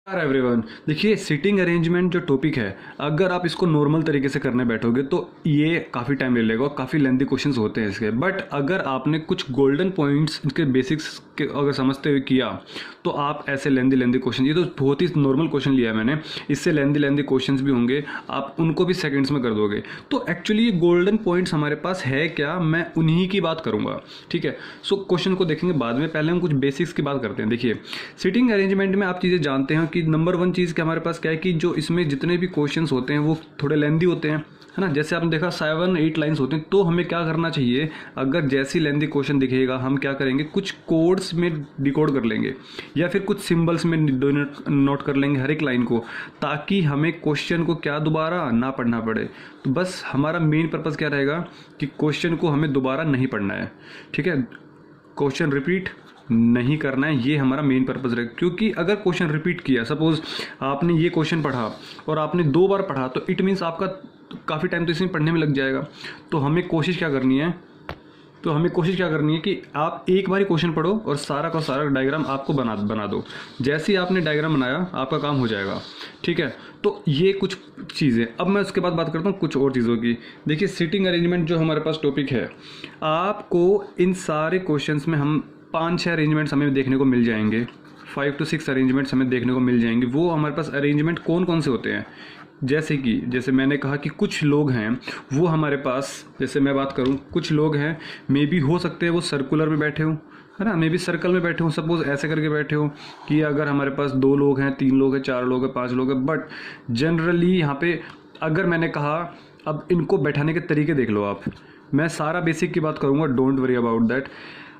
यार एवरीवन, देखिए seating arrangement जो टॉपिक है, अगर आप इसको नॉर्मल तरीके से करने बैठोगे तो ये काफ़ी टाइम ले लेगा और काफ़ी लेंथी क्वेश्चंस होते हैं इसके। बट अगर आपने कुछ गोल्डन पॉइंट्स इनके बेसिक्स के अगर समझते हुए किया तो आप ऐसे लेंदी क्वेश्चन, ये तो बहुत ही नॉर्मल क्वेश्चन लिया है मैंने, इससे लेंदी क्वेश्चंस भी होंगे, आप उनको भी सेकेंड्स में कर दोगे। तो एक्चुअली ये गोल्डन पॉइंट्स हमारे पास है क्या, मैं उन्हीं की बात करूँगा। ठीक है, सो क्वेश्चन को देखेंगे बाद में, पहले हम कुछ बेसिक्स की बात करते हैं। देखिए सीटिंग अरेंजमेंट में आप चीज़ें जानते हैं कि नंबर वन चीज़ कि हमारे पास क्या है कि जो इसमें जितने भी क्वेश्चंस होते हैं वो थोड़े लेंदी होते हैं, है ना। जैसे आपने देखा 7-8 लाइंस होते हैं, तो हमें क्या करना चाहिए, अगर जैसी लेंदी क्वेश्चन दिखेगा हम क्या करेंगे, कुछ कोड्स में डिकोड कर लेंगे या फिर कुछ सिंबल्स में नोट कर लेंगे हर एक लाइन को, ताकि हमें क्वेश्चन को क्या दोबारा ना पढ़ना पड़े। तो बस हमारा मेन पर्पज़ क्या रहेगा कि क्वेश्चन को हमें दोबारा नहीं पढ़ना है। ठीक है, क्वेश्चन रिपीट नहीं करना है, ये हमारा मेन पर्पज़ रहेगा। क्योंकि अगर क्वेश्चन रिपीट किया, सपोज आपने ये क्वेश्चन पढ़ा और आपने 2 बार पढ़ा, तो इट मीन्स आपका काफ़ी टाइम तो इसमें पढ़ने में लग जाएगा। तो हमें कोशिश क्या करनी है, कि आप एक बार ही क्वेश्चन पढ़ो और सारा का सारा डायग्राम आपको बना दो। जैसे ही आपने डायग्राम बनाया आपका काम हो जाएगा। ठीक है, तो ये कुछ चीज़ें। अब मैं उसके बाद बात करता हूँ कुछ और चीज़ों की। देखिए सीटिंग अरेंजमेंट जो हमारे पास टॉपिक है, आपको इन सारे क्वेश्चंस में हम 5-6 अरेंजमेंट्स हमें देखने को मिल जाएंगे, 5 to 6 अरेंजमेंट्स हमें देखने को मिल जाएंगे। वो हमारे पास अरेंजमेंट कौन कौन से होते हैं, जैसे मैंने कहा कि कुछ लोग हैं वो हमारे पास, जैसे मैं बात करूं, कुछ लोग हैं मे बी हो सकते हैं वो सर्कुलर में बैठे हों, है ना, मे बी सर्कल में बैठे हों, सपोज ऐसे करके बैठे हो कि अगर हमारे पास 2 लोग हैं, 3 लोग हैं, 4 लोग हैं, 5 लोग हैं। बट जनरली यहाँ पे अगर मैंने कहा, अब इनको बैठाने के तरीके देख लो आप, मैं सारा बेसिक की बात करूँगा, डोंट वरी अबाउट दैट।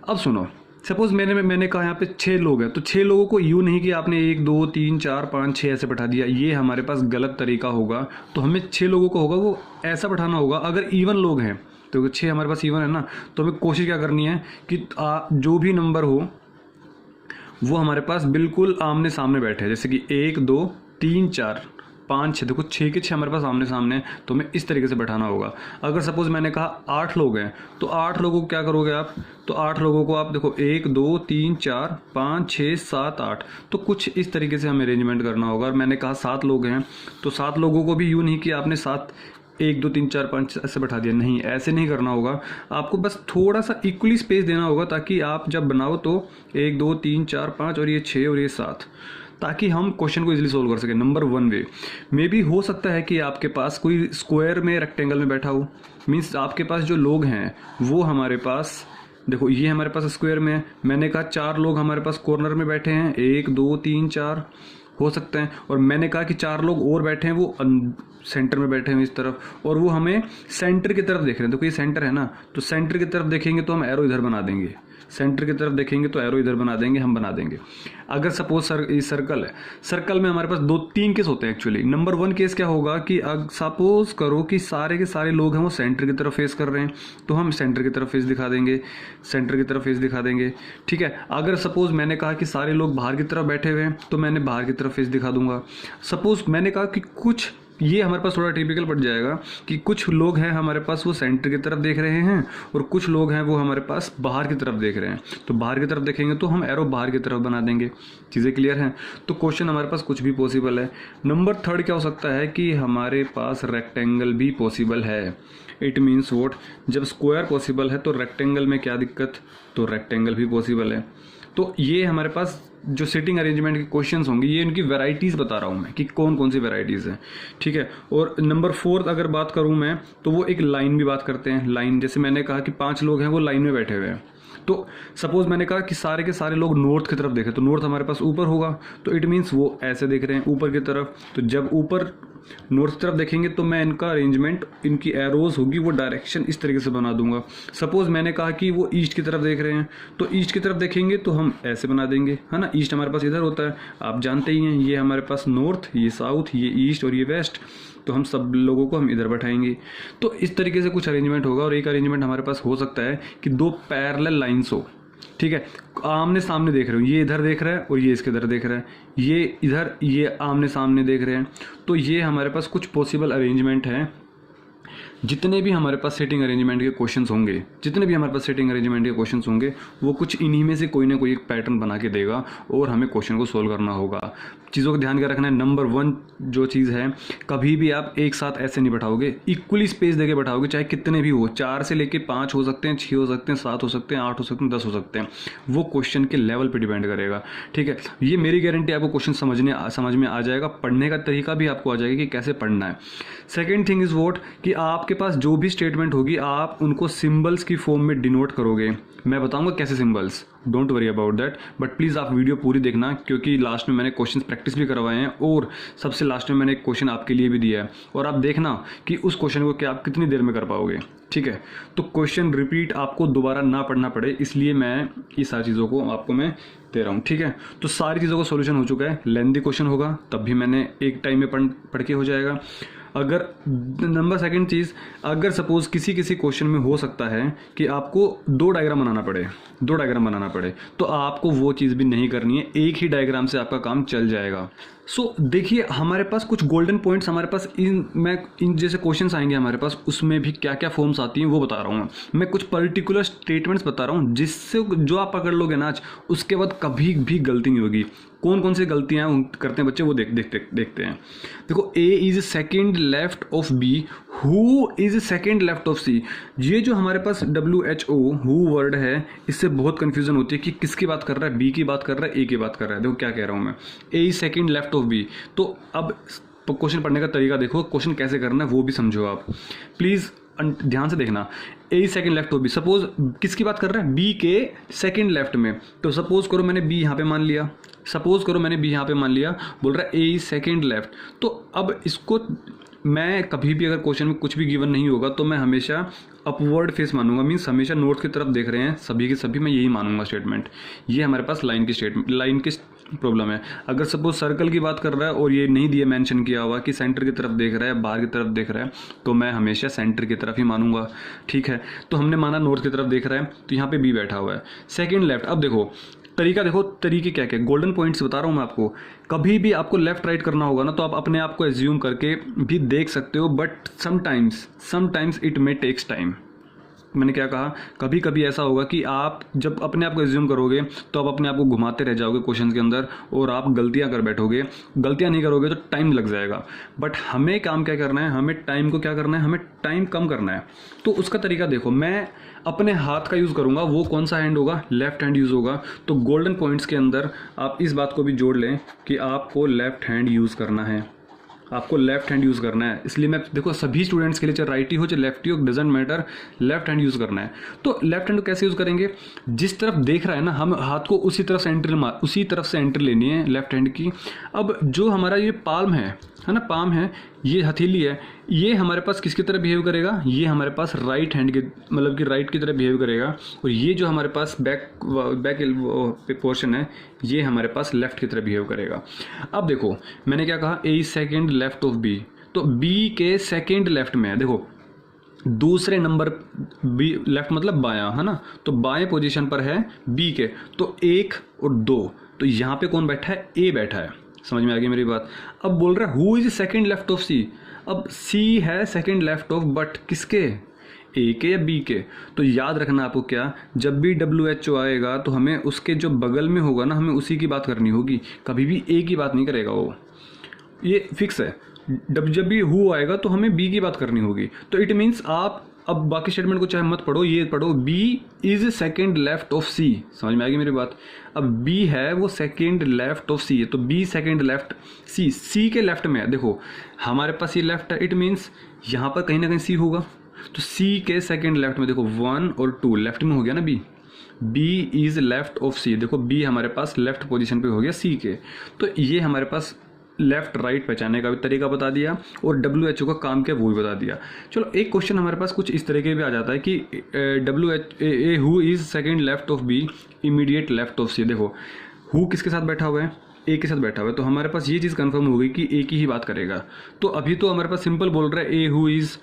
अब सुनो, सपोज मैंने कहा यहाँ पे 6 लोग हैं, तो 6 लोगों को यूँ नहीं कि आपने 1 2 3 4 5 6 ऐसे बैठा दिया, ये हमारे पास गलत तरीका होगा। तो हमें 6 लोगों को होगा वो ऐसा बैठाना होगा। अगर इवन लोग हैं तो 6 हमारे पास इवन है ना, तो हमें कोशिश क्या करनी है कि जो भी नंबर हो वो हमारे पास बिल्कुल आमने सामने बैठे, जैसे कि 1 2 3 4 5 6, देखो 6 के 6 हमारे पास आमने सामने, तो हमें इस तरीके से बैठाना होगा। अगर सपोज मैंने कहा 8 लोग हैं, तो 8 लोगों को क्या करोगे आप, तो 8 लोगों को आप देखो 1 2 3 4 5 6 7 8, तो कुछ इस तरीके से हमें अरेंजमेंट करना होगा। और मैंने कहा 7 लोग हैं, तो 7 लोगों को भी यूँ नहीं कि आपने 7 1 2 3 4 5 ऐसे बैठा दिया, नहीं, ऐसे नहीं करना होगा। आपको बस थोड़ा सा इक्वली स्पेस देना होगा, ताकि आप जब बनाओ तो 1 2 3 4 5 और ये 6 और ये 7, ताकि हम क्वेश्चन को इजीली सोल्व कर सकें। नंबर 1 वे मे भी हो सकता है कि आपके पास कोई स्क्वायर में, रेक्टेंगल में बैठा हो, मीन्स आपके पास जो लोग हैं वो हमारे पास, देखो ये हमारे पास स्क्वायर में है, मैंने कहा 4 लोग हमारे पास कॉर्नर में बैठे हैं, 1 2 3 4 हो सकते हैं, और मैंने कहा कि 4 लोग और बैठे हैं वो सेंटर में बैठे हैं इस तरफ, और वो हमें सेंटर की तरफ देख रहे हैं। तो कोई सेंटर है ना, तो सेंटर की तरफ देखेंगे तो हम एरो इधर बना देंगे, सेंटर की तरफ देखेंगे तो एरो इधर बना देंगे, हम बना देंगे। अगर सपोज सर्कल है, सर्कल में हमारे पास 2-3 केस होते हैं एक्चुअली। नंबर 1 केस क्या होगा कि सपोज करो कि सारे के सारे लोग हैं वो सेंटर की तरफ फेस कर रहे हैं, तो हम सेंटर की तरफ फेस दिखा देंगे, सेंटर की तरफ फेस दिखा देंगे। ठीक है, अगर सपोज मैंने कहा कि सारे लोग बाहर की तरफ बैठे हुए हैं, तो मैंने बाहर की तरफ फेस दिखा दूंगा। सपोज मैंने कहा कि कुछ, ये हमारे पास थोड़ा टिपिकल पड़ जाएगा कि कुछ लोग हैं हमारे पास वो सेंटर की तरफ देख रहे हैं और कुछ लोग हैं वो हमारे पास बाहर की तरफ देख रहे हैं, तो बाहर की तरफ देखेंगे तो हम एरो बाहर की तरफ बना देंगे। चीज़ें क्लियर हैं? तो क्वेश्चन हमारे पास कुछ भी पॉसिबल है। नंबर 3 क्या हो सकता है कि हमारे पास रेक्टेंगल भी पॉसिबल है। इट मीन्स वोट, जब स्क्वायर पॉसिबल है तो रेक्टेंगल में क्या दिक्कत, तो रेक्टेंगल भी पॉसिबल है। तो ये हमारे पास जो सिटिंग अरेंजमेंट के क्वेश्चंस होंगे, ये इनकी वैरायटीज़ बता रहा हूँ मैं कि कौन कौन सी वैरायटीज़ हैं। ठीक है, और नंबर 4 अगर बात करूँ मैं, तो वो एक लाइन भी बात करते हैं। लाइन, जैसे मैंने कहा कि 5 लोग हैं वो लाइन में बैठे हुए हैं, तो सपोज मैंने कहा कि सारे के सारे लोग नॉर्थ की तरफ देखें, तो नॉर्थ हमारे पास ऊपर होगा, तो इट मीन्स वो ऐसे देख रहे हैं ऊपर की तरफ। तो जब ऊपर नॉर्थ की तरफ देखेंगे तो मैं इनका अरेंजमेंट, इनकी एरोज होगी वो डायरेक्शन इस तरीके से बना दूंगा। सपोज मैंने कहा कि वो ईस्ट की तरफ देख रहे हैं, तो ईस्ट की तरफ देखेंगे तो हम ऐसे बना देंगे, है ना। ईस्ट हमारे पास इधर होता है, आप जानते ही हैं, ये हमारे पास नॉर्थ, ये साउथ, ये ईस्ट और ये वेस्ट, तो हम सब लोगों को हम इधर बैठाएंगे। तो इस तरीके से कुछ अरेंजमेंट होगा। और एक अरेंजमेंट हमारे पास हो सकता है कि 2 पैरेलल लाइन्स हो। ठीक है, आमने सामने देख रहे हो, ये इधर देख रहा है और ये इसके इधर देख रहा है, ये इधर, ये आमने सामने देख रहे हैं। तो ये हमारे पास कुछ पॉसिबल अरेंजमेंट हैं। जितने भी हमारे पास सेटिंग अरेंजमेंट के क्वेश्चंस होंगे, वो कुछ इन्हीं में से कोई ना कोई एक पैटर्न बना के देगा और हमें क्वेश्चन को सोल्व करना होगा। चीज़ों को ध्यान कर रखना है। नंबर 1 जो चीज़ है, कभी भी आप एक साथ ऐसे नहीं बैठाओगे, इक्वली स्पेस देके बैठाओगे, चाहे कितने भी हो, 4 से लेके 5 हो सकते हैं, 6 हो सकते हैं, 7 हो सकते हैं, 8 हो सकते हैं, 10 हो सकते हैं, वो क्वेश्चन के लेवल पे डिपेंड करेगा। ठीक है, ये मेरी गारंटी, आपको क्वेश्चन समझ में आ जाएगा, पढ़ने का तरीका भी आपको आ जाएगा कि कैसे पढ़ना है। सेकेंड थिंग इज़ वॉट, कि आपके पास जो भी स्टेटमेंट होगी आप उनको सिम्बल्स की फॉर्म में डिनोट करोगे। मैं बताऊंगा कैसे symbols, don't worry about that, but please आप वीडियो पूरी देखना, क्योंकि लास्ट में मैंने क्वेश्चन प्रैक्टिस भी करवाए हैं और सबसे लास्ट में मैंने एक क्वेश्चन आपके लिए भी दिया है, और आप देखना कि उस क्वेश्चन को क्या आप कितनी देर में कर पाओगे। ठीक है, तो क्वेश्चन रिपीट आपको दोबारा ना पढ़ना पड़े, इसलिए मैं ये सारी चीज़ों को आपको मैं दे रहा हूँ। ठीक है, तो सारी चीज़ों का सोल्यूशन हो चुका है। लेंथी क्वेश्चन होगा तब भी मैंने एक टाइम में पढ़ के हो जाएगा। अगर नंबर सेकंड चीज़, अगर सपोज किसी क्वेश्चन में हो सकता है कि आपको 2 डायग्राम बनाना पड़े, तो आपको वो चीज़ भी नहीं करनी है, एक ही डायग्राम से आपका काम चल जाएगा। सो देखिए, हमारे पास कुछ गोल्डन पॉइंट्स हमारे पास इन जैसे क्वेश्चंस आएंगे हमारे पास, उसमें भी क्या क्या फॉर्म्स आती हैं वो बता रहा हूँ मैं कुछ पर्टिकुलर स्टेटमेंट्स बता रहा हूँ, जिससे जो आप पकड़ लोगे ना आज, उसके बाद कभी भी गलती नहीं होगी। कौन कौन सी गलतियाँ करते हैं बच्चे, वो देखते हैं। देखो, A is second left of B, who is second left of C. ये जो हमारे पास WHO हु वर्ड है, इससे बहुत कंफ्यूजन होती है कि किसकी बात कर रहा है, बी की बात कर रहा है, ए की बात कर रहा है। देखो क्या कह रहा हूँ मैं, A is second left of B. तो अब क्वेश्चन पढ़ने का तरीका देखो, क्वेश्चन कैसे करना है वो भी समझो आप, प्लीज़ ध्यान से देखना। ए सेकंड लेफ्ट हो बी, सपोज किसकी बात कर रहा है, बी के सेकंड लेफ्ट में। तो सपोज करो मैंने बी यहाँ पे मान लिया, बोल रहा है ए सेकंड लेफ्ट। तो अब इसको मैं कभी भी, अगर क्वेश्चन में कुछ भी गिवन नहीं होगा, तो मैं हमेशा अपवर्ड फेस मानूंगा, मीन्स हमेशा नॉर्थ की तरफ देख रहे हैं सभी के सभी, मैं यही मानूंगा स्टेटमेंट। ये हमारे पास लाइन की प्रॉब्लम है। अगर सपोज सर्कल की बात कर रहा है और ये नहीं दिया, मेंशन किया हुआ कि सेंटर की तरफ देख रहा है, बाहर की तरफ देख रहा है, तो मैं हमेशा सेंटर की तरफ ही मानूंगा। ठीक है, तो हमने माना नॉर्थ की तरफ देख रहा है, तो यहाँ पे बी बैठा हुआ है, सेकेंड लेफ्ट। अब देखो तरीके क्या क्या, गोल्डन पॉइंट्स बता रहा हूँ मैं आपको। कभी भी आपको लेफ्ट राइट करना होगा ना, तो आप अपने आप को एज्यूम करके भी देख सकते हो, but sometimes it may takes time. मैंने क्या कहा, कभी कभी ऐसा होगा कि आप जब अपने आप को एज्यूम करोगे, तो आप अपने आप को घुमाते रह जाओगे क्वेश्चन के अंदर, और आप गलतियां कर बैठोगे। गलतियां नहीं करोगे तो टाइम लग जाएगा, बट हमें काम क्या करना है, हमें टाइम को क्या करना है, हमें टाइम कम करना है। तो उसका तरीका देखो, मैं अपने हाथ का यूज़ करूँगा, वो कौन सा हैंड होगा, लेफ्ट हैंड यूज़ होगा। तो गोल्डन पॉइंट्स के अंदर आप इस बात को भी जोड़ लें कि आपको लेफ्ट हैंड यूज़ करना है, इसलिए मैं देखो सभी स्टूडेंट्स के लिए, चाहे राइटी हो चाहे लेफ्टी हो, doesn't matter, left hand use करना है। तो लेफ्ट हैंड को कैसे यूज़ करेंगे, जिस तरफ देख रहा है ना, हम हाथ को उसी तरफ से एंट्री लेनी है लेफ्ट हैंड की। अब जो हमारा ये पाल्म है ना, पाम है, ये हथेली है, ये हमारे पास किसकी तरह बिहेव करेगा, ये हमारे पास राइट हैंड के, मतलब कि राइट की तरह बिहेव करेगा, और ये जो हमारे पास बैक पोर्शन है, ये हमारे पास लेफ्ट की तरह बिहेव करेगा। अब देखो मैंने क्या कहा, ए सेकेंड लेफ्ट ऑफ बी, तो बी के सेकेंड लेफ्ट में है। देखो दूसरे नंबर बी, लेफ्ट मतलब बायां, है ना, तो बाएं पोजीशन पर है बी के, तो 1 और 2, तो यहाँ पे कौन बैठा है, ए बैठा है। समझ में आ गई मेरी बात। अब बोल रहा है who is second left of C. अब सी है सेकंड लेफ्ट ऑफ, बट किसके, ए के या बी के। तो याद रखना आपको क्या, जब भी WHO आएगा तो हमें उसके जो बगल में होगा ना, हमें उसी की बात करनी होगी, कभी भी ए की बात नहीं करेगा वो, ये फिक्स है। जब भी हु आएगा तो हमें बी की बात करनी होगी। तो इट मीन्स आप अब बाकी स्टेटमेंट को चाहे मत पढ़ो, ये पढ़ो, B is second left of C. समझ में आ गई मेरी बात। अब बी है वो सेकेंड लेफ्ट ऑफ सी है, तो बी सेकेंड लेफ्ट सी के लेफ्ट में है। देखो हमारे पास ये लेफ्ट है, इट मीन्स यहाँ पर कहीं ना कहीं सी होगा, तो सी के सेकेंड लेफ्ट में देखो 1 और 2 लेफ्ट में हो गया ना B is left of C. देखो बी हमारे पास लेफ्ट पोजीशन पे हो गया सी के, तो ये हमारे पास लेफ्ट राइट पहचानने का भी तरीका बता दिया और WHO का काम क्या वो भी बता दिया। चलो एक क्वेश्चन हमारे पास कुछ इस तरीके भी आ जाता है कि who is second left of B immediate left of C. देखो हु किसके साथ बैठा हुआ है, ए के साथ बैठा हुआ है, तो हमारे पास ये चीज़ कंफर्म हो गई कि ए की ही बात करेगा। तो अभी तो हमारे पास सिंपल बोल रहा है ए हु इज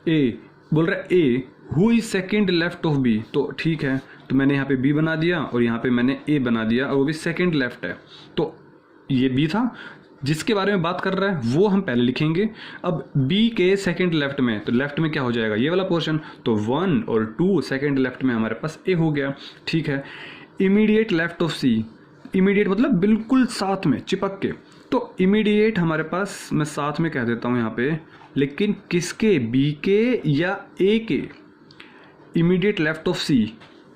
ए, बोल रहा है A who is second left of B, तो ठीक है, तो मैंने यहाँ पे बी बना दिया और यहाँ पे मैंने ए बना दिया और वो भी सेकेंड लेफ्ट है। तो ये बी था जिसके बारे में बात कर रहा है, वो हम पहले लिखेंगे। अब बी के सेकेंड लेफ्ट में, तो लेफ्ट में क्या हो जाएगा, ये वाला पोर्शन, तो 1 और 2 सेकेंड लेफ्ट में हमारे पास ए हो गया। ठीक है, immediate left of C, immediate मतलब बिल्कुल साथ में चिपक के, तो इमीडिएट हमारे पास मैं साथ में कह देता हूँ यहाँ पे, लेकिन किसके, बी के या ए के? Immediate left of C,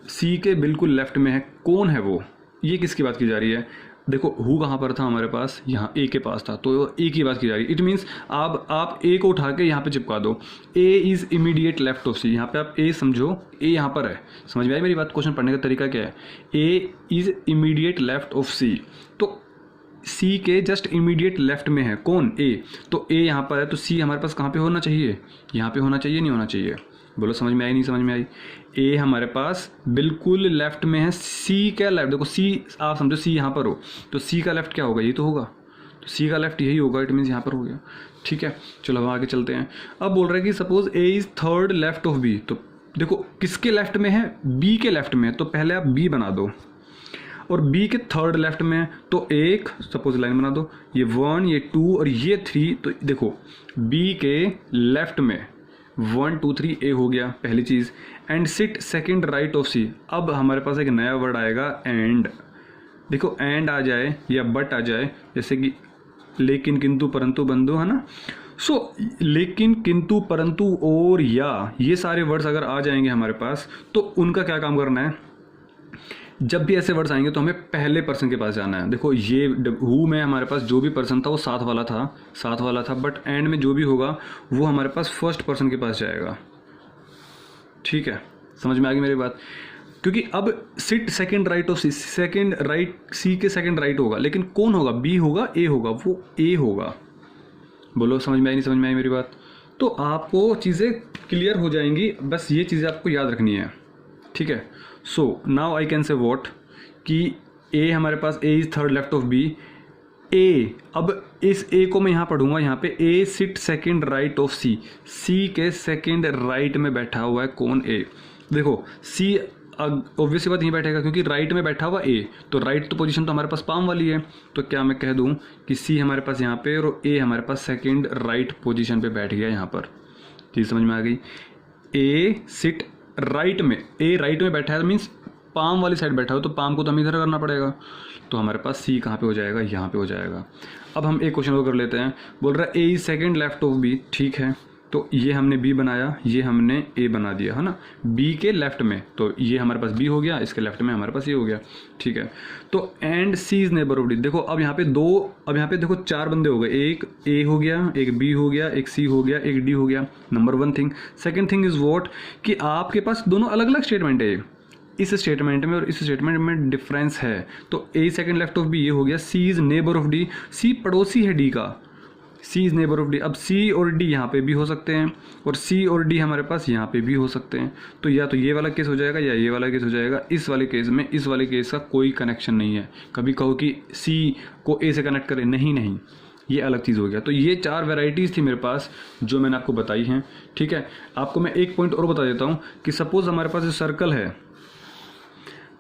C के बिल्कुल लेफ्ट में है, कौन है वो? ये किसकी बात की जा रही है? देखो हु कहाँ पर था हमारे पास, यहाँ ए के पास था, तो ए की बात की जा रही है। इट मीन्स आप ए को उठा के यहाँ पे चिपका दो, A is immediate left of C. यहाँ पे आप ए समझो, ए यहाँ पर है। समझ में आई मेरी बात? क्वेश्चन पढ़ने का तरीका क्या है? A is immediate left of C, तो सी के जस्ट इमीडिएट लेफ्ट में है कौन? ए। तो ए यहाँ पर है, तो सी हमारे पास कहाँ पे होना चाहिए? यहाँ पे होना चाहिए, नहीं होना चाहिए? बोलो समझ में आई, नहीं समझ में आई? ए हमारे पास बिल्कुल लेफ्ट में है, सी का लेफ्ट, देखो सी आप समझो सी यहाँ पर हो, तो सी का लेफ्ट क्या होगा? ये तो होगा, तो सी का लेफ्ट यही होगा, इट मीन्स यहाँ पर हो गया। ठीक है, चलो हम आगे चलते हैं। अब बोल रहे हैं कि suppose A is third left of B, तो देखो किसके लेफ्ट में है? बी के लेफ्ट में है, तो पहले आप बी बना दो, और बी के थर्ड लेफ्ट में है, तो एक सपोज लाइन बना दो, ये 1, ये 2 और ये 3। तो देखो बी के लेफ्ट में 1 2 3 ए हो गया पहली चीज़, and sit second right of C. अब हमारे पास एक नया वर्ड आएगा एंड। देखो एंड आ जाए या बट आ जाए, जैसे कि लेकिन, किंतु, परंतु, बंधु, है ना। सो लेकिन, किंतु, परंतु और या, ये सारे वर्ड्स अगर आ जाएंगे हमारे पास, तो उनका क्या काम करना है? जब भी ऐसे वर्ड्स आएंगे तो हमें पहले पर्सन के पास जाना है। देखो ये हु में हमारे पास जो भी पर्सन था वो साथ वाला था, बट एंड में जो भी होगा वो हमारे पास फर्स्ट पर्सन के पास जाएगा। ठीक है, समझ में आ गई मेरी बात? क्योंकि अब sit second right of C, second right, C के सेकंड राइट होगा, लेकिन कौन होगा? बी होगा, ए होगा? वो ए होगा। बोलो समझ में आई, नहीं समझ में आई मेरी बात? तो आपको चीज़ें क्लियर हो जाएंगी, बस ये चीज़ें आपको याद रखनी है। ठीक है, so now I can say what, कि ए हमारे पास, A is third left of B. A, अब इस ए को मैं यहाँ पढ़ूंगा, यहाँ पे A sit second right of C, C के सेकंड राइट में बैठा हुआ है कौन? ए। देखो सी ऑब्वियसली बात नहीं बैठेगा, क्योंकि राइट में बैठा हुआ ए, तो राइट तो पोजीशन तो हमारे पास पाम वाली है, तो क्या मैं कह दूँ कि सी हमारे पास यहाँ पे और ए हमारे पास सेकंड राइट पोजीशन पे बैठ गया यहाँ पर। चीज़ समझ में आ गई? ए सिट राइट में, ए राइट में बैठा है, मीन्स पाम वाली साइड बैठा हो, तो पाम को तो हमें इधर करना पड़ेगा, तो हमारे पास सी कहाँ पे हो जाएगा? यहाँ पे हो जाएगा। अब हम एक क्वेश्चन और कर लेते हैं। बोल रहा है A is second left of B. ठीक है, तो ये हमने बी बनाया, ये हमने ए बना दिया, है ना, बी के लेफ्ट में, तो ये हमारे पास बी हो गया, इसके लेफ्ट में हमारे पास ये हो गया। ठीक है, तो and C is neighbour of D. देखो अब यहाँ पे अब यहाँ पे देखो 4 बंदे हो गए, एक ए हो गया, एक बी हो गया, एक सी हो गया, एक डी हो गया। Number 1 thing. Second thing is what, कि आपके पास दोनों अलग अलग स्टेटमेंट है, इस स्टेटमेंट में और इस स्टेटमेंट में डिफरेंस है। तो ए सेकंड लेफ्ट ऑफ बी ये हो गया, सी इज नेबर ऑफ डी, सी पड़ोसी है डी का, सी इज नेबर ऑफ डी। अब सी और डी यहाँ पे भी हो सकते हैं, और सी और डी हमारे पास यहाँ पे भी हो सकते हैं, तो या तो ये वाला केस हो जाएगा या ये वाला केस हो जाएगा। इस वाले केस में इस वाले केस का कोई कनेक्शन नहीं है। कभी कहो कि सी को ए से कनेक्ट करें, नहीं, ये अलग चीज़ हो गया। तो ये 4 वेराइटीज़ थी मेरे पास जो मैंने आपको बताई हैं। ठीक है, आपको मैं एक पॉइंट और बता देता हूँ कि सपोज़ हमारे पास जो सर्कल है,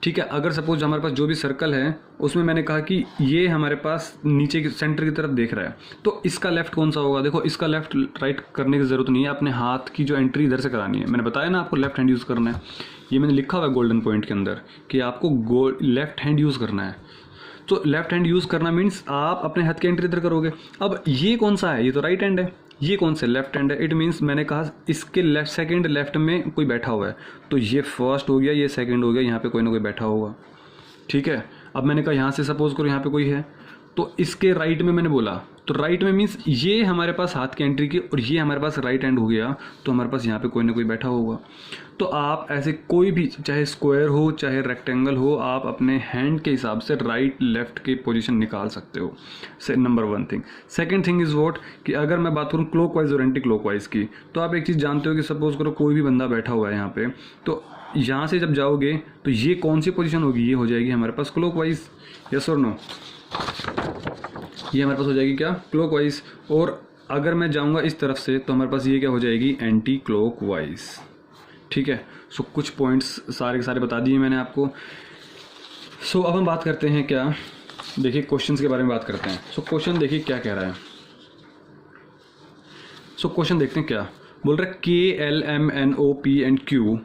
ठीक है, अगर सपोज हमारे पास जो भी सर्कल है उसमें मैंने कहा कि ये हमारे पास नीचे की सेंटर की तरफ देख रहा है, तो इसका लेफ्ट कौन सा होगा? देखो इसका लेफ्ट राइट करने की ज़रूरत नहीं है, अपने हाथ की जो एंट्री इधर से करानी है। मैंने बताया ना आपको लेफ्ट हैंड यूज़ करना है, ये मैंने लिखा हुआ है गोल्डन पॉइंट के अंदर कि आपको लेफ्ट हैंड यूज़ करना है। तो लेफ्ट हैंड यूज़ करना मीन्स आप अपने हाथ की एंट्री इधर करोगे। अब ये कौन सा है? ये तो राइट हैंड है, ये कौन से? लेफ्ट हैंड है। इट मीन्स मैंने कहा इसके लेफ्ट सेकंड लेफ्ट में कोई बैठा हुआ है, तो ये फर्स्ट हो गया, ये सेकंड हो गया, यहाँ पे कोई ना कोई बैठा होगा। ठीक है, अब मैंने कहा यहाँ से सपोज करो यहाँ पे कोई है, तो इसके राइट में मैंने बोला, तो राइट में मीन्स ये हमारे पास हाथ की एंट्री की और ये हमारे पास राइट हैंड हो गया, तो हमारे पास यहाँ पे कोई ना कोई बैठा होगा। तो आप ऐसे कोई भी, चाहे स्क्वायर हो चाहे रेक्टेंगल हो, आप अपने हैंड के हिसाब से राइट लेफ्ट की पोजीशन निकाल सकते हो। Number 1 thing. Second thing is what, कि अगर मैं बात करूँ क्लॉकवाइज और एंटी क्लॉकवाइज की, तो आप एक चीज़ जानते हो कि सपोज करो कोई भी बंदा बैठा हुआ है यहाँ पे, तो यहाँ से जब जाओगे तो ये कौन सी पोजीशन होगी? ये हो जाएगी हमारे पास क्लॉकवाइज। यस और नो? ये हमारे पास हो जाएगी क्या? क्लॉकवाइज। और अगर मैं जाऊँगा इस तरफ से तो हमारे पास ये क्या हो जाएगी? Anti clockwise. ठीक है, सो कुछ पॉइंट्स सारे के सारे बता दिए मैंने आपको। सो अब हम बात करते हैं क्या, देखिए क्वेश्चंस के बारे में बात करते हैं। सो क्वेश्चन देखिए क्या कह रहा है। सो क्वेश्चन देखते हैं क्या बोल रहा है। K, L, M, N, O, P and Q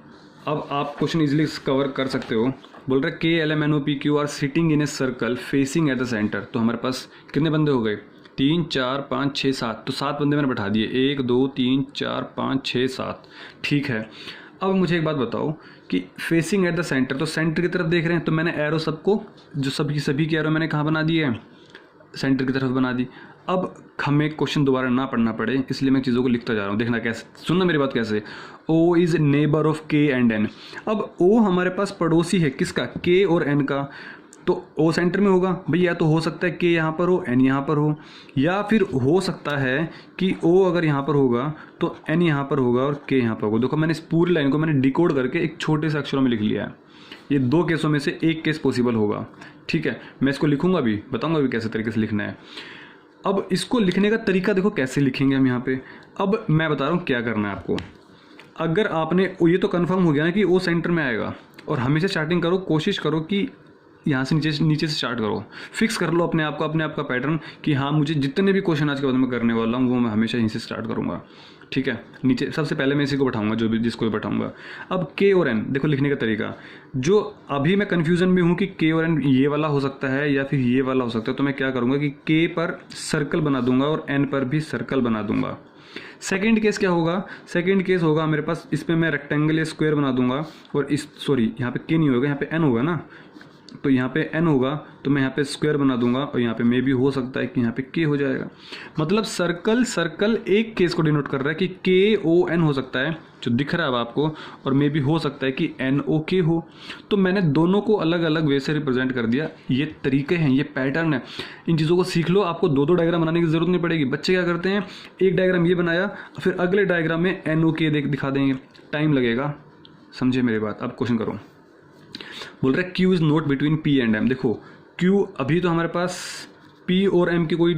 अब आप क्वेश्चन इजीली कवर कर सकते हो। बोल रहे के L M N O P Q are sitting in a circle facing at the centre. तो हमारे पास कितने बंदे हो गए, 3 4 5 6 7, तो 7 बंदे मैंने बैठा दिए, 1 2 3 4 5 6 7। ठीक है, अब मुझे एक बात बताओ कि फेसिंग एट द सेंटर, तो सेंटर की तरफ देख रहे हैं, तो मैंने एरो सबको, जो सभी के एरो मैंने कहाँ बना दिए हैं, सेंटर की तरफ बना दी। अब हमें क्वेश्चन दोबारा ना पढ़ना पड़े इसलिए मैं चीज़ों को लिखता जा रहा हूँ। देखना कैसे, सुनना मेरी बात कैसे। ओ इज़ नेबर ऑफ के एंड एन। अब ओ हमारे पास पड़ोसी है किसका, के और एन का, तो ओ सेंटर में होगा भाई। या तो हो सकता है के यहाँ पर हो, एन यहाँ पर हो, या फिर हो सकता है कि ओ अगर यहाँ पर होगा तो एन यहाँ पर होगा और के यहाँ पर होगा। देखो मैंने इस पूरी लाइन को मैंने डिकोड करके एक छोटे से अक्षरों में लिख लिया है। ये 2 केसों में से एक केस पॉसिबल होगा। ठीक है, मैं इसको लिखूंगा भी, बताऊंगा भी कैसे तरीके से लिखना है। अब इसको लिखने का तरीका देखो कैसे लिखेंगे हम यहाँ पे। अब मैं बता रहा हूँ क्या करना है आपको। अगर आपने, ये तो कंफर्म हो गया ना कि ओ सेंटर में आएगा, और हमेशा स्टार्टिंग करो, कोशिश करो कि यहाँ से नीचे से स्टार्ट करो। फिक्स कर लो अपने आप का पैटर्न कि हाँ मुझे जितने भी क्वेश्चन आज के बाद में करने वाला हूँ वो मैं हमेशा यहीं से स्टार्ट करूँगा। ठीक है, नीचे सबसे पहले मैं इसी को बैठाऊंगा, जो भी जिसको भी बैठाऊंगा। अब के और एन देखो लिखने का तरीका, जो अभी मैं कन्फ्यूजन में हूँ कि के और एन ये वाला हो सकता है या फिर ये वाला हो सकता है, तो मैं क्या करूँगा कि के पर सर्कल बना दूंगा और एन पर भी सर्कल बना दूंगा। सेकेंड केस क्या होगा, सेकेंड केस होगा मेरे पास, इस पर मैं रेक्टेंगल या स्क्वायर बना दूंगा, और इस सॉरी यहाँ पे के नहीं होगा, यहाँ पे एन होगा ना, तो यहाँ पे n होगा तो मैं यहाँ पे स्क्वायर बना दूंगा, और यहाँ पे मे भी हो सकता है कि यहाँ पे k हो जाएगा। मतलब सर्कल एक केस को डिनोट कर रहा है कि के ओ एन हो सकता है जो दिख रहा है अब आपको, और मे भी हो सकता है कि एन ओ के हो। तो मैंने दोनों को अलग अलग वे से रिप्रेजेंट कर दिया। ये तरीके हैं, ये पैटर्न है, इन चीज़ों को सीख लो। आपको 2 डायग्राम बनाने की जरूरत नहीं पड़ेगी। बच्चे क्या करते हैं, एक डायग्राम ये बनाया फिर अगले डायग्राम में एन ओ के दिखा देंगे, टाइम लगेगा। समझे मेरी बात। अब क्वेश्चन करो। बोल रहा है Q is not between P and M. देखो क्यू अभी तो हमारे पास पी और एम की कोई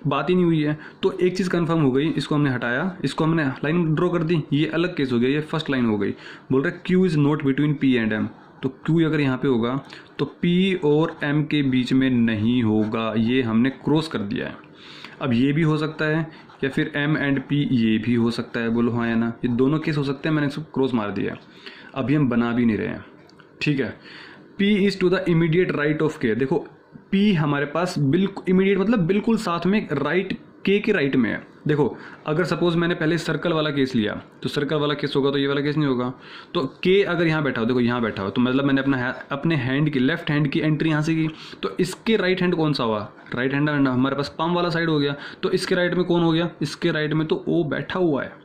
बात ही नहीं हुई है, तो एक चीज़ कंफर्म हो गई, इसको हमने हटाया, इसको हमने लाइन ड्रॉ कर दी, ये अलग केस हो गया, ये फर्स्ट लाइन हो गई। बोल रहा है Q is not between P and M, तो क्यू अगर यहाँ पे होगा तो पी और एम के बीच में नहीं होगा, ये हमने क्रॉस कर दिया है। अब ये भी हो सकता है, या फिर एम एंड पी ये भी हो सकता है, बोलो हाँ या ना, ये दोनों केस हो सकते हैं। मैंने इसको क्रॉस मार दिया है, अभी हम बना भी नहीं रहे हैं। ठीक है, P is to the immediate right of K. देखो P हमारे पास बिल्कुल इमीडिएट मतलब बिल्कुल साथ में राइट, K के राइट में है। देखो अगर सपोज मैंने पहले सर्कल वाला केस लिया तो सर्कल वाला केस होगा, तो ये वाला केस नहीं होगा। तो K अगर यहाँ बैठा हो, देखो यहाँ बैठा हो, तो मतलब मैंने अपने हैंड की, लेफ्ट हैंड की एंट्री यहाँ से की, तो इसके राइट हैंड कौन सा हुआ, राइट हैंड हमारे पास पाम वाला साइड हो गया। तो इसके राइट में कौन हो गया, इसके राइट में तो O बैठा हुआ है।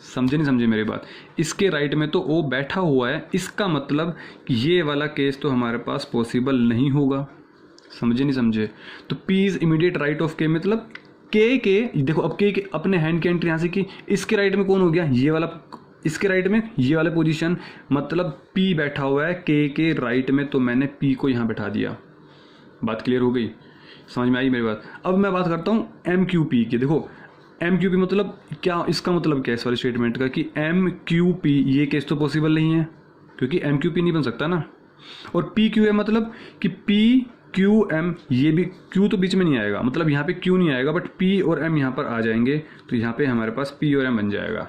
समझे नहीं समझे मेरी बात, इसके राइट में तो O बैठा हुआ है, इसका मतलब ये वाला केस तो हमारे पास पॉसिबल नहीं होगा। समझे नहीं समझे। तो P is immediate right of K, मतलब K के, देखो अब K के अपने हैंड की एंट्री यहाँ से की, इसके राइट में कौन हो गया, ये वाला, इसके राइट में ये वाला पोजीशन, मतलब P बैठा हुआ है K के राइट में, तो मैंने P को यहाँ बैठा दिया। बात क्लियर हो गई, समझ में आई मेरी बात। अब मैं बात करता हूँ MQP की। देखो MQP मतलब क्या, इसका मतलब क्या है इस वाले स्टेटमेंट का कि MQP ये केस तो पॉसिबल नहीं है क्योंकि MQP नहीं बन सकता ना। और PQM मतलब कि PQM, ये भी Q तो बीच में नहीं आएगा, मतलब यहाँ पे Q नहीं आएगा, बट P और M यहाँ पर आ जाएंगे, तो यहाँ पे हमारे पास P और M बन जाएगा,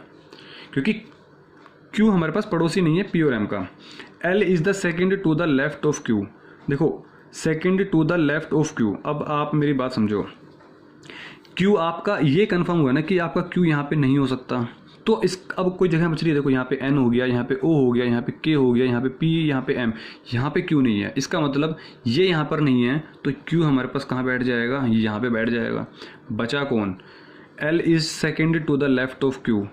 क्योंकि Q हमारे पास पड़ोसी नहीं है P और M का। L is the second to the left of Q। देखो second to the left of Q। अब आप मेरी बात समझो, Q आपका ये कंफर्म हुआ ना कि आपका Q यहाँ पे नहीं हो सकता, तो इस अब कोई जगह बच रही है। देखो यहाँ पे N हो गया, यहाँ पे O हो गया, यहाँ पे K हो गया, यहाँ पे P, यहाँ पे M, यहाँ पे Q नहीं है। इसका मतलब ये यहाँ पर नहीं है, तो Q हमारे पास कहाँ बैठ जाएगा, यहाँ पे बैठ जाएगा। बचा कौन, L is second to the left of Q।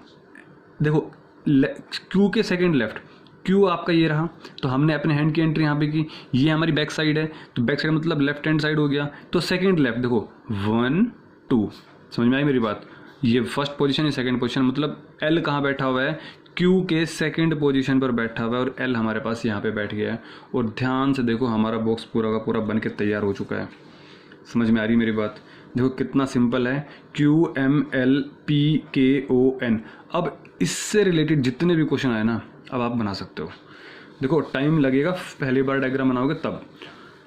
देखो Q के सेकेंड लेफ्ट, Q आपका ये रहा, तो हमने अपने हैंड की एंट्री यहाँ पे की, ये हमारी बैक साइड है, तो बैक साइड मतलब लेफ्ट हैंड साइड हो गया, तो सेकेंड लेफ्ट देखो 1 2। समझ में आई मेरी बात। ये फर्स्ट पोजीशन है, सेकंड पोजीशन, मतलब L कहाँ बैठा हुआ है, Q के सेकंड पोजीशन पर बैठा हुआ है, और L हमारे पास यहाँ पे बैठ गया है। और ध्यान से देखो हमारा बॉक्स पूरा का पूरा बन के तैयार हो चुका है। समझ में आ रही मेरी बात। देखो कितना सिंपल है, Q M L P K O N। अब इससे रिलेटेड जितने भी क्वेश्चन आए ना, अब आप बना सकते हो। देखो टाइम लगेगा, पहली बार डायग्राम बनाओगे तब।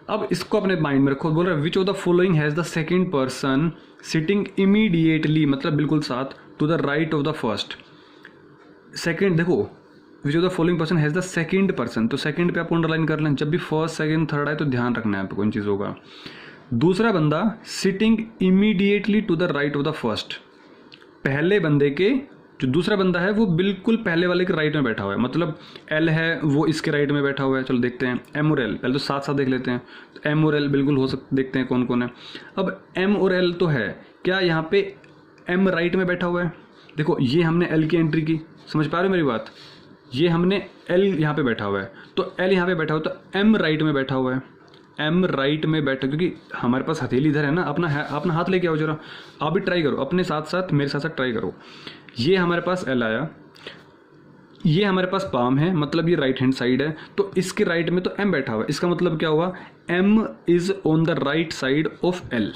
अब इसको अपने माइंड में रखो। बोल रहा है which of the following has the second person sitting immediately, मतलब बिल्कुल साथ, to the right of the first. Second देखो which of the following person has the second person, तो सेकंड पे आप अंडरलाइन कर लें, जब भी फर्स्ट सेकंड थर्ड आए तो ध्यान रखना है आपको इन चीज़ों का। दूसरा बंदा sitting immediately to the right of the first, पहले बंदे के जो दूसरा बंदा है वो बिल्कुल पहले वाले के राइट में बैठा हुआ है, मतलब एल है वो इसके राइट में बैठा हुआ है। चलो देखते हैं एम और एल, पहले तो साथ साथ देख लेते हैं। तो एम और एल बिल्कुल हो सकते, देखते हैं कौन कौन है। अब एम और एल तो है, क्या यहाँ पे एम राइट में बैठा हुआ है? देखो ये हमने एल की एंट्री की, समझ पा रहे हो मेरी बात? ये हमने एल यहाँ पे बैठा हुआ है, तो एल यहाँ पे बैठा हुआ, तो एम राइट में बैठा हुआ है। एम राइट में बैठा, क्योंकि हमारे पास हथेली इधर है ना, अपना हाथ लेके आओ जरा, आप भी ट्राई करो, अपने साथ साथ मेरे साथ साथ ट्राई करो। ये हमारे पास एल आया, ये हमारे पास पाम है, मतलब ये राइट हैंड साइड है, तो इसके राइट में तो एम बैठा हुआ है। इसका मतलब क्या हुआ? M is on the right side of L.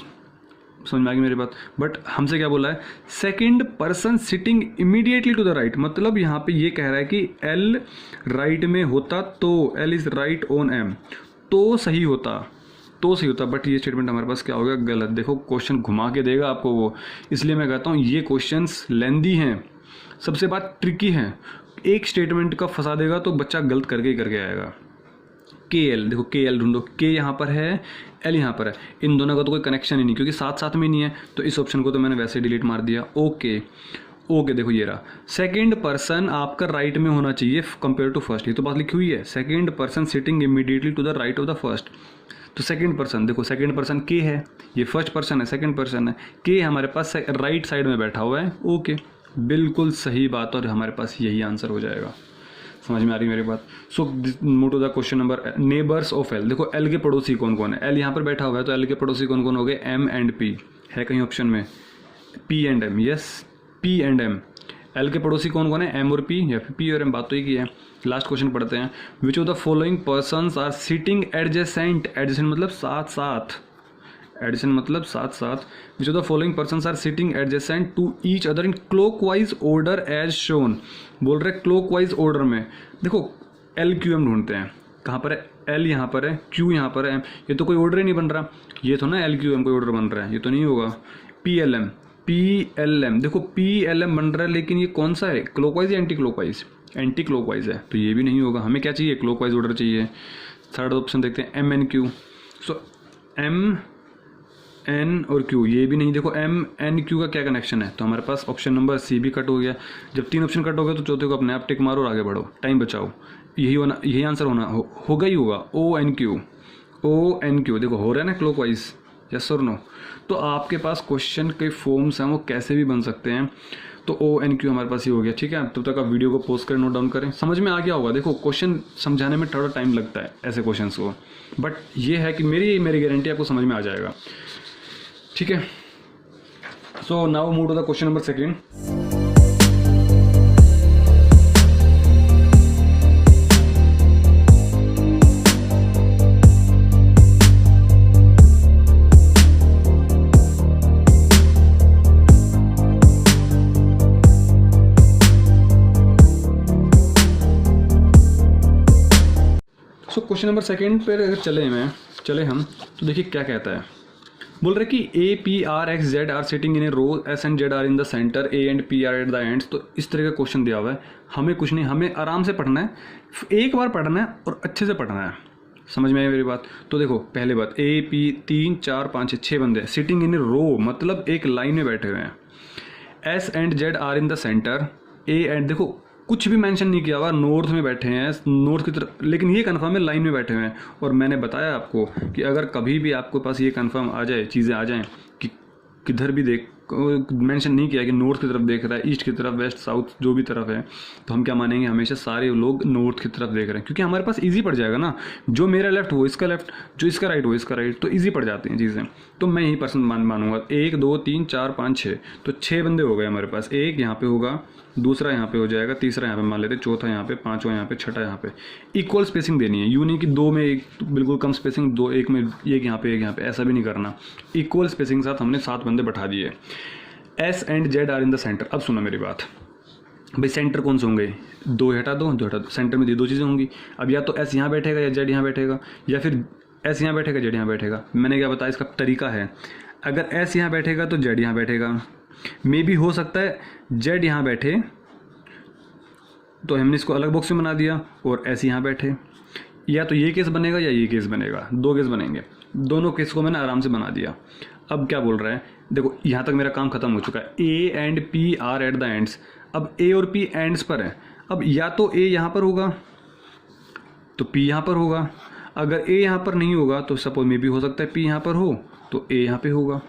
समझ में आ गई मेरी बात? बट हमसे क्या बोला है? Second person sitting immediately to the right, मतलब यहाँ पे ये कह रहा है कि एल राइट में होता तो L is right on M, तो सही होता, तो सही होता। बट ये स्टेटमेंट हमारे पास क्या हो गया? गलत। देखो क्वेश्चन घुमा के देगा आपको वो, इसलिए मैं कहता हूँ ये क्वेश्चंस लेंदी हैं, सबसे बात ट्रिकी है। एक स्टेटमेंट का फंसा देगा तो बच्चा गलत करके ही करके आएगा। के एल, देखो के एल ढूंढो, के यहाँ पर है, एल यहाँ पर है, इन दोनों का तो कोई कनेक्शन ही नहीं, क्योंकि साथ साथ में नहीं है, तो इस ऑप्शन को तो मैंने वैसे डिलीट मार दिया। ओके ओके, देखो ये रहा, सेकंड पर्सन आपका राइट में होना चाहिए कंपेयर टू फर्स्ट, ये तो बात लिखी हुई है, second person sitting immediately to the right of the first. तो सेकंड पर्सन, देखो सेकंड पर्सन के है, ये फर्स्ट पर्सन है, सेकंड पर्सन है, के हमारे पास राइट साइड में बैठा हुआ है। ओके, बिल्कुल सही बात, और हमारे पास यही आंसर हो जाएगा। समझ में आ रही मेरी बात? So move to the question number, neighbours of L. देखो एल के पड़ोसी कौन कौन है? एल यहाँ पर बैठा हुआ है, तो एल के पड़ोसी कौन कौन हो गए? एम एंड पी है कहीं ऑप्शन में? P and M, yes P and M. L के पड़ोसी कौन कौन है? एम और पी, या फिर पी और एम, बात तो ही की है। लास्ट क्वेश्चन पढ़ते हैं। Which of the following persons are sitting adjacent, adjacent मतलब साथ साथ, एडिशन मतलब साथ साथ। Which of the following persons are sitting adjacent to each other in clockwise order as shown. बोल रहे क्लॉकवाइज ऑर्डर में। देखो एल क्यू एम ढूंढते हैं, कहाँ पर है? एल यहाँ पर है, क्यू यहाँ पर है, एम, ये तो कोई ऑर्डर ही नहीं बन रहा। ये तो ना एल क्यू एम कोई ऑर्डर बन रहा है, ये तो नहीं होगा। P L M, P L M, देखो पी एल एम बन रहा है, लेकिन ये कौन सा है? क्लॉकवाइज या एंटी क्लॉकवाइज? एंटी क्लॉकवाइज है, तो ये भी नहीं होगा। हमें क्या चाहिए? क्लॉकवाइज ऑर्डर चाहिए। थर्ड ऑप्शन देखते हैं, एम एन क्यू। सो एम एन और क्यू, ये भी नहीं। देखो एम एन क्यू का क्या कनेक्शन है? तो हमारे पास ऑप्शन नंबर सी भी कट हो गया। जब तीन ऑप्शन कट हो गए तो चौथे को अपने आप टिक मारो और आगे बढ़ो, टाइम बचाओ। यही होना, यही आंसर होगा ही होगा। O N Q, O N Q, देखो हो रहा है ना क्लॉकवाइज, यस और नो? तो आपके पास क्वेश्चन के फॉर्म्स हैं वो कैसे भी बन सकते हैं। तो ओ एन क्यू हमारे पास ही हो गया, ठीक है। तब तक आप वीडियो को पोस्ट करें, नोट डाउन करें, समझ में आ गया होगा। देखो क्वेश्चन समझाने में थोड़ा टाइम लगता है ऐसे क्वेश्चंस को, बट ये है कि मेरी गारंटी आपको समझ में आ जाएगा, ठीक है। So now move to the question number second. So question number second पर अगर चले हम तो देखिए क्या कहता है। बोल रहे कि A P R X Z are sitting in a row, S and Z are in the centre, A and P are at the ends. तो इस तरह का क्वेश्चन दिया हुआ है, हमें कुछ नहीं, हमें आराम से पढ़ना है, एक बार पढ़ना है और अच्छे से पढ़ना है। समझ में आई मेरी बात? तो देखो पहले बात, ए पी 3 4 5 6 बंदे सिटिंग इन ए रो, मतलब एक लाइन में बैठे हुए हैं। S and Z are in the centre, A and, देखो कुछ भी मेंशन नहीं किया हुआ, नॉर्थ में बैठे हैं, नॉर्थ की तरफ, लेकिन ये कंफर्म है लाइन में बैठे हुए हैं। और मैंने बताया आपको कि अगर कभी भी आपके पास ये कंफर्म आ जाए, चीज़ें आ जाएं कि किधर भी देख, मेंशन नहीं किया कि नॉर्थ की तरफ देख रहा है, ईस्ट की तरफ, वेस्ट साउथ जो भी तरफ है, तो हम क्या मानेंगे? हमेशा सारे लोग नॉर्थ की तरफ देख रहे हैं, क्योंकि हमारे पास इजी पड़ जाएगा ना, जो मेरा लेफ्ट वो इसका लेफ्ट, जो इसका राइट वो इसका राइट, तो इजी पड़ जाती हैं चीज़ें। तो मैं यही पर्सन मानूंगा। 1 2 3 4 5 6, तो 6 बंदे हो गए हमारे पास। एक यहाँ पे होगा, दूसरा यहाँ पे हो जाएगा, तीसरा यहाँ पे मान लेते, चौथा यहाँ पे, पांचवा यहाँ पे, छठा यहाँ पे। इक्वल स्पेसिंग देनी है, यूँ नहीं कि 2 में एक बिल्कुल कम स्पेसिंग, 2 एक में एक यहाँ पे एक यहाँ पे, ऐसा भी नहीं करना। इक्वल स्पेसिंग के साथ हमने 7 बंदे बैठा दिए। S and Z are in the centre. अब सुनो मेरी बात भाई, सेंटर कौन से होंगे? 2 हटा दो, 2 हटा दो, सेंटर में ये 2 चीज़ें होंगी। अब या तो एस यहाँ बैठेगा या जेड यहाँ बैठेगा, या फिर एस यहाँ बैठेगा जेड यहाँ बैठेगा। मैंने क्या बताया, इसका तरीका है, अगर एस यहाँ बैठेगा तो जेड यहाँ बैठेगा। मे भी हो सकता है जेड यहाँ बैठे तो हमने इसको अलग बॉक्स में बना दिया और ऐसे यहाँ बैठे, या तो ये केस बनेगा या ये केस बनेगा, दो केस बनेंगे। दोनों केस को मैंने आराम से बना दिया। अब क्या बोल रहा है, देखो यहाँ तक मेरा काम खत्म हो चुका है। ए and P are at the ends. अब ए और पी एंड्स पर है। अब या तो ए यहाँ पर होगा तो पी यहाँ पर होगा, अगर ए यहाँ पर नहीं होगा तो सपोज में भी हो सकता है पी यहाँ पर हो तो ए यहाँ पे होगा।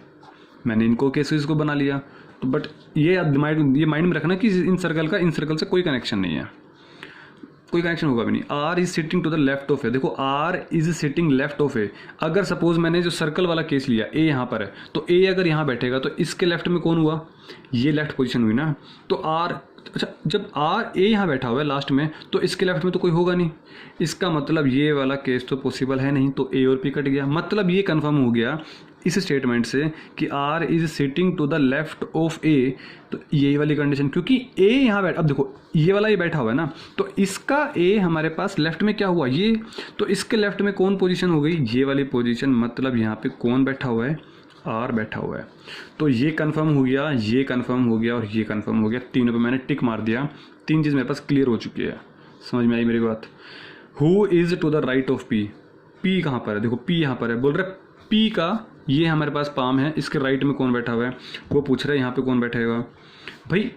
मैंने इनको केसेस को बना लिया। तो बट ये माइंड में रखना कि इन सर्कल से कोई कनेक्शन नहीं है, कोई कनेक्शन होगा भी नहीं। R is sitting to the left of A. देखो R is sitting left of A. अगर सपोज मैंने जो सर्कल वाला केस लिया, ए यहाँ पर है तो ए अगर यहाँ बैठेगा तो इसके लेफ्ट में कौन हुआ, ये लेफ्ट पोजीशन हुई ना। तो आर, अच्छा जब आर ए यहाँ बैठा हुआ है लास्ट में तो इसके लेफ्ट में तो कोई होगा नहीं। इसका मतलब ये वाला केस तो पॉसिबल है नहीं, तो ए और पी कट गया। मतलब ये कंफर्म हो गया इस स्टेटमेंट से कि R is sitting to the left of A. तो यही वाली कंडीशन, क्योंकि ए यहाँ बैठ, अब देखो ये वाला ये बैठा हुआ है ना, तो इसका ए हमारे पास लेफ्ट में क्या हुआ ये, तो इसके लेफ्ट में कौन पोजीशन हो गई, ये वाली पोजीशन। मतलब यहाँ पे कौन बैठा हुआ है, आर बैठा हुआ है। तो ये कंफर्म हो गया, ये कंफर्म हो गया और ये कंफर्म हो गया। तीनों पे मैंने टिक मार दिया। तीन चीज़ मेरे पास क्लियर हो चुकी है। समझ में आई मेरी बात। Who is to the right of P. P कहाँ पर है, देखो पी यहाँ पर है। बोल रहे पी का ये हमारे पास पाम है, इसके राइट में कौन बैठा हुआ है, वो पूछ रहा है यहाँ पे कौन बैठेगा। भाई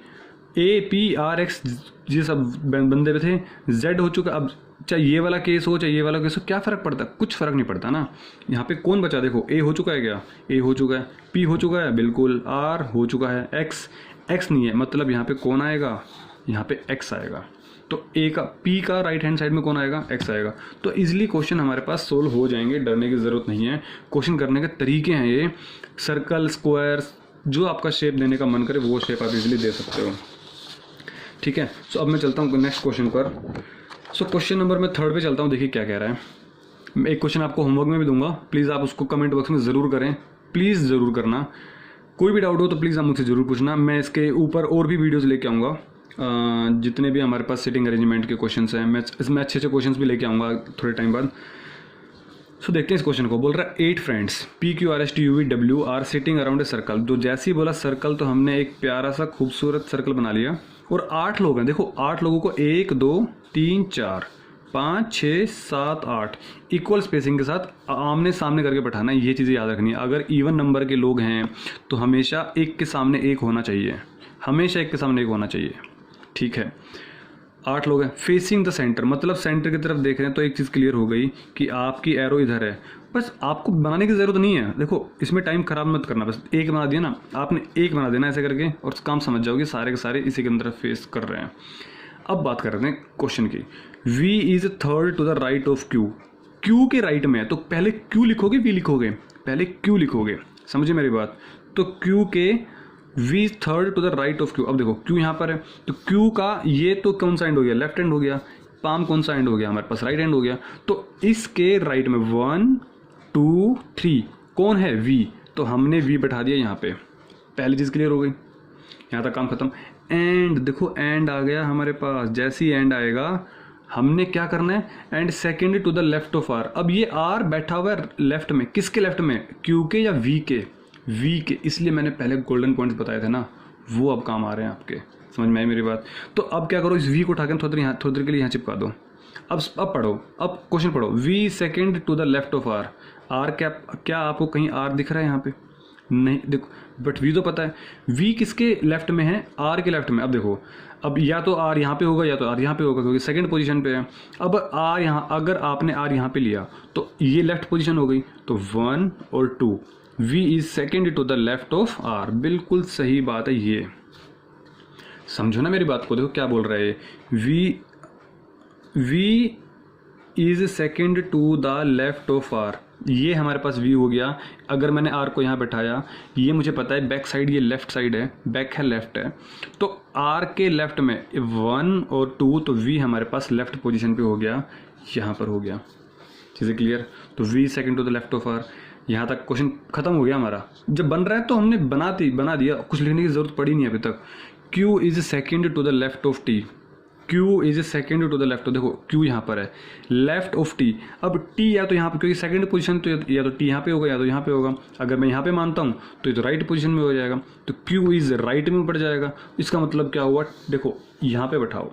ए पी आर एक्स ये सब बंदे पे थे, जेड हो चुका। अब चाहे ये वाला केस हो चाहे ये वाला केस हो, क्या फ़र्क पड़ता है, कुछ फ़र्क नहीं पड़ता ना। यहाँ पे कौन बचा, देखो ए हो चुका है, क्या ए हो चुका है, पी हो चुका है बिल्कुल, आर हो चुका है, एक्स नहीं है। मतलब यहाँ पे कौन आएगा, यहाँ पे एक्स आएगा। तो ए का पी का राइट हैंड साइड में कौन आएगा, एक्स आएगा। तो इजीली क्वेश्चन हमारे पास सोल्व हो जाएंगे, डरने की ज़रूरत नहीं है। क्वेश्चन करने के तरीके हैं ये, सर्कल स्क्वायर, जो आपका शेप देने का मन करे वो शेप आप इजीली दे सकते हो। ठीक है, सो अब मैं चलता हूँ नेक्स्ट क्वेश्चन पर। सो क्वेश्चन नंबर मैं 3 पे चलता हूँ। देखिए क्या कह रहा है। मैं एक क्वेश्चन आपको होमवर्क में भी दूंगा, प्लीज़ आप उसको कमेंट बॉक्स में ज़रूर करें, प्लीज़ ज़रूर करना। कोई भी डाउट हो तो प्लीज़ आप मुझसे ज़रूर पूछना। मैं इसके ऊपर और भी वीडियोज़ लेके आऊँगा। जितने भी हमारे पास सिटिंग अरेंजमेंट के क्वेश्चंस हैं, मैं इसमें अच्छे क्वेश्चंस भी लेके आऊँगा थोड़े टाइम बाद। सो देखते हैं इस क्वेश्चन को। बोल रहा है 8 friends P Q R S T U V W R sitting around a circle. तो जैसे ही बोला सर्कल तो हमने एक प्यारा सा खूबसूरत सर्कल बना लिया। और 8 लोग हैं, देखो 8 लोगों को 1 2 3 4 5 6 7 8 इक्वल स्पेसिंग के साथ आमने सामने करके बैठाना है। ये चीज़ें याद रखनी है। अगर इवन नंबर के लोग हैं तो हमेशा एक के सामने एक होना चाहिए, हमेशा एक के सामने एक होना चाहिए। ठीक है, 8 लोग हैं। फेसिंग द सेंटर, मतलब सेंटर की तरफ देख रहे हैं। तो एक चीज़ क्लियर हो गई कि आपकी एरो इधर है। बस आपको बनाने की ज़रूरत नहीं है। देखो इसमें टाइम ख़राब मत करना, बस एक बना दिया ना आपने, एक बना देना ऐसे करके और काम समझ जाओगे सारे के सारे इसी के अंदर फेस कर रहे हैं। अब बात कर रहे हैं क्वेश्चन की। V is third to the right of Q। Q के राइट में है तो पहले Q लिखोगे V लिखोगे, पहले Q लिखोगे, समझे मेरी बात। तो Q के V third to the right of Q। अब देखो Q यहाँ पर है तो Q का ये तो कौन सा एंड हो गया, लेफ्ट हैंड हो गया। पाम कौन सा एंड हो गया हमारे पास, राइट हैंड हो गया। तो इसके राइट में 1 2 3 कौन है, V। तो हमने V बैठा दिया यहाँ पे। पहली चीज़ क्लियर हो गई, यहाँ तक काम खत्म। एंड देखो एंड आ गया हमारे पास। जैसे ही एंड आएगा हमने क्या करना है, and second to the left of R। अब ये R बैठा हुआ है लेफ्ट में, किसके लेफ्ट में, Q के या V के, V के। इसलिए मैंने पहले गोल्डन पॉइंट्स बताए थे ना, वो अब काम आ रहे हैं आपके। समझ में आई मेरी बात। तो अब क्या करो, इस V को उठा के थोड़ी देर के लिए यहाँ चिपका दो। अब पढ़ो, अब क्वेश्चन पढ़ो। V second to the left of R। R क्या आपको कहीं R दिख रहा है यहाँ पे, नहीं देखो, बट V तो पता है। V किसके लेफ्ट में है, R के लेफ्ट में। अब देखो, अब या तो R यहाँ पे होगा या तो R यहाँ पे होगा, क्योंकि सेकंड पोजीशन पे है। अब R यहाँ, अगर आपने R यहाँ पे लिया तो ये लेफ्ट पोजीशन हो गई। तो 1 और 2, V is second to the left of R। बिल्कुल सही बात है ये, समझो ना मेरी बात को। देखो क्या बोल रहा है, V is second to the left of R। ये हमारे पास V हो गया। अगर मैंने R को यहाँ बैठाया, ये मुझे पता है बैक साइड, ये लेफ्ट साइड है, बैक है लेफ्ट है। तो R के लेफ्ट में 1 और 2, तो V हमारे पास लेफ्ट पोजीशन पे हो गया, यहाँ पर हो गया। चीज़ें क्लियर। तो V second to the left of R। यहाँ तक क्वेश्चन खत्म हो गया हमारा। जब बन रहा है तो हमने बना दिया, कुछ लिखने की जरूरत पड़ी नहीं अभी तक। Q is second to the left of T। Q is second to the left. देखो Q यहाँ पर है, लेफ्ट ऑफ T। अब T या तो यहाँ पे, क्योंकि सेकेंड पोजीशन तो या तो T यहाँ पे होगा या तो यहाँ पे होगा। अगर मैं यहाँ पे मानता हूँ तो ये तो राइट पोजीशन में हो जाएगा। तो Q इज राइट में ऊपर जाएगा। इसका मतलब क्या हुआ, देखो यहाँ पे बैठाओ,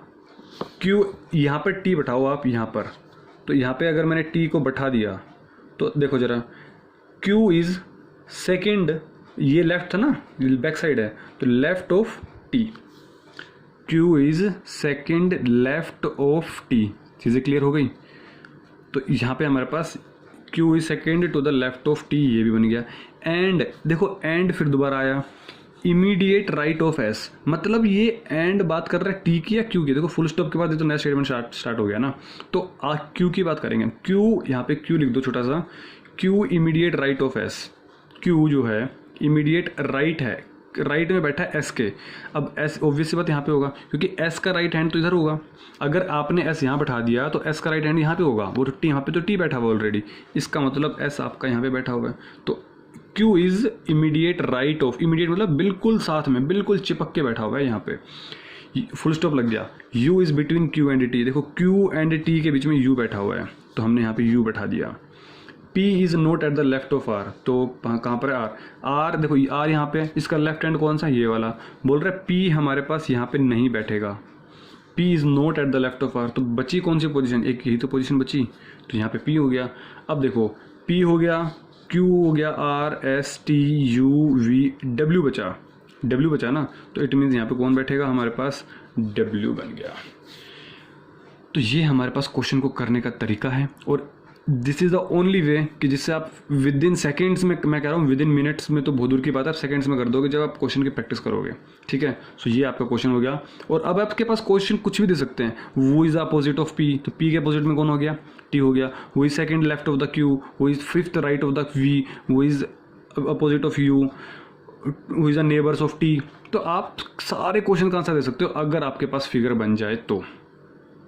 क्यू यहाँ पर टी बैठाओ आप यहाँ पर, तो यहाँ पे अगर मैंने टी को बैठा दिया तो देखो ज़रा, क्यू इज़ सेकेंड, ये लेफ्ट था ना, बैक साइड है, तो left of T, Q is second left of T. चीज़ें क्लियर हो गई? तो यहाँ पे हमारे पास Q is second to the left of T, ये भी बन गया। एंड देखो, एंड फिर दोबारा आया, इमीडिएट राइट ऑफ एस, मतलब ये एंड बात कर रहा है टी की या क्यू की। देखो फुल स्टॉप के बाद ये तो नया स्टेटमेंट स्टार्ट हो गया ना, तो क्यू की बात करेंगे। क्यू, यहाँ पे क्यू लिख दो छोटा सा, Q immediate right of S, Q जो है इमीडिएट राइट है, राइट में बैठा है एस के। अब एस ऑब्वियस सी बात यहाँ पे होगा, क्योंकि एस का राइट हैंड तो इधर होगा। अगर आपने एस यहाँ बैठा दिया तो एस का राइट हैंड यहाँ पे होगा, वो टी यहाँ पे तो टी बैठा हुआ ऑलरेडी, इसका मतलब एस आपका यहाँ पे बैठा हुआ है। तो Q is immediate right of, immediate मतलब बिल्कुल साथ में, बिल्कुल चिपक के बैठा हुआ है यहाँ पे, फुल स्टॉप लग गया। You is between Q and T, देखो क्यू एंड टी के बीच में यू बैठा हुआ है, तो हमने यहाँ पे यू बैठा दिया। P is note at the left of R, तो कहाँ पर है R? R देखो, R यहाँ पे, इसका लेफ्ट हैंड कौन सा, ये वाला। बोल रहा है P हमारे पास यहाँ पे नहीं बैठेगा, P is note at the left of R, तो बची कौन सी पोजीशन, एक यही तो पोजीशन बची, तो यहाँ पे P हो गया। अब देखो P हो गया, Q हो गया, R S T U V, W बचा, W बचा ना, तो इट मीन्स यहाँ पे कौन बैठेगा हमारे पास, W बन गया। तो ये हमारे पास क्वेश्चन को करने का तरीका है, और this is the only way कि जिससे आप विद इन सेकेंड्स में, मैं कह रहा हूँ विद इन मिनट्स में तो बहुत दूर की बात है, आप सेकेंड्स में कर दोगे जब आप क्वेश्चन की प्रैक्टिस करोगे। ठीक है, सो ये आपका क्वेश्चन हो गया। और अब आपके पास क्वेश्चन कुछ भी दे सकते हैं, वो इज़ अपोजिट ऑफ पी, तो पी के अपोजिट में कौन हो गया, टी हो गया। वो is second left of the Q, वो is fifth right of the V, वो इज अपोजिट ऑफ यू, वो is the neighbours of T. तो आप सारे क्वेश्चन का आंसर दे सकते हो अगर आपके पास फिगर बन जाए तो।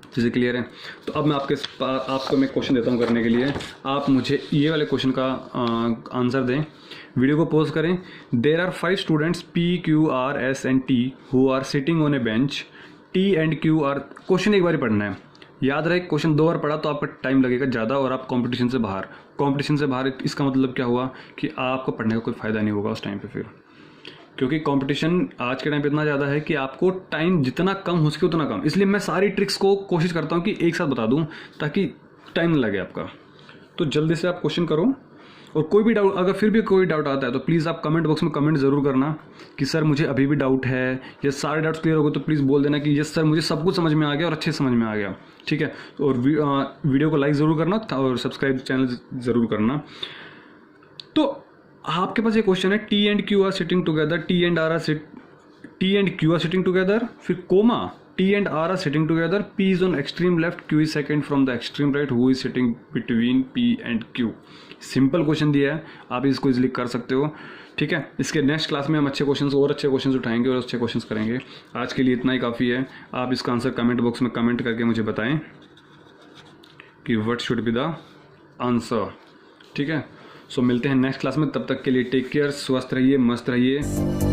चीज़ें क्लियर है? तो अब मैं आपको मैं क्वेश्चन देता हूँ करने के लिए, आप मुझे ये वाले क्वेश्चन का आंसर दें। वीडियो को पॉज करें। There are 5 students P Q R S and T who are sitting on a bench, T and Q are, question एक बार ही पढ़ना है, याद रहे क्वेश्चन 2 बार पढ़ा तो आपका टाइम लगेगा ज़्यादा और आप कंपटीशन से बाहर, इसका मतलब क्या हुआ कि आपको पढ़ने का कोई फ़ायदा नहीं होगा उस टाइम पे फिर, क्योंकि कंपटीशन आज के टाइम पे इतना ज़्यादा है कि आपको टाइम जितना कम हो सके उतना कम, इसलिए मैं सारी ट्रिक्स को कोशिश करता हूँ कि एक साथ बता दूँ ताकि टाइम न लगे आपका। तो जल्दी से आप क्वेश्चन करो, और कोई भी डाउट, अगर फिर भी कोई डाउट आता है तो प्लीज़ आप कमेंट बॉक्स में कमेंट ज़रूर करना कि सर मुझे अभी भी डाउट है, या सारे डाउट्स क्लियर हो गए तो प्लीज़ बोल देना कि यस सर मुझे सब कुछ समझ में आ गया और अच्छे समझ में आ गया। ठीक है, और वीडियो को लाइक ज़रूर करना और सब्सक्राइब चैनल ज़रूर करना। तो आपके पास ये क्वेश्चन है, T and Q are sitting together, T and Q are sitting together, फिर comma, T and R are sitting together, P is on extreme left, Q is second from the extreme right, who is sitting between P and Q. Simple question दिया है, आप इसको easily कर सकते हो। ठीक है, इसके नेक्स्ट क्लास में हम अच्छे क्वेश्चंस उठाएंगे और अच्छे क्वेश्चंस करेंगे। आज के लिए इतना ही काफ़ी है। आप इसका आंसर कमेंट बॉक्स में कमेंट करके मुझे बताएं कि what should be the answer. ठीक है, सो मिलते हैं नेक्स्ट क्लास में, तब तक के लिए टेक केयर, स्वस्थ रहिए, मस्त रहिए।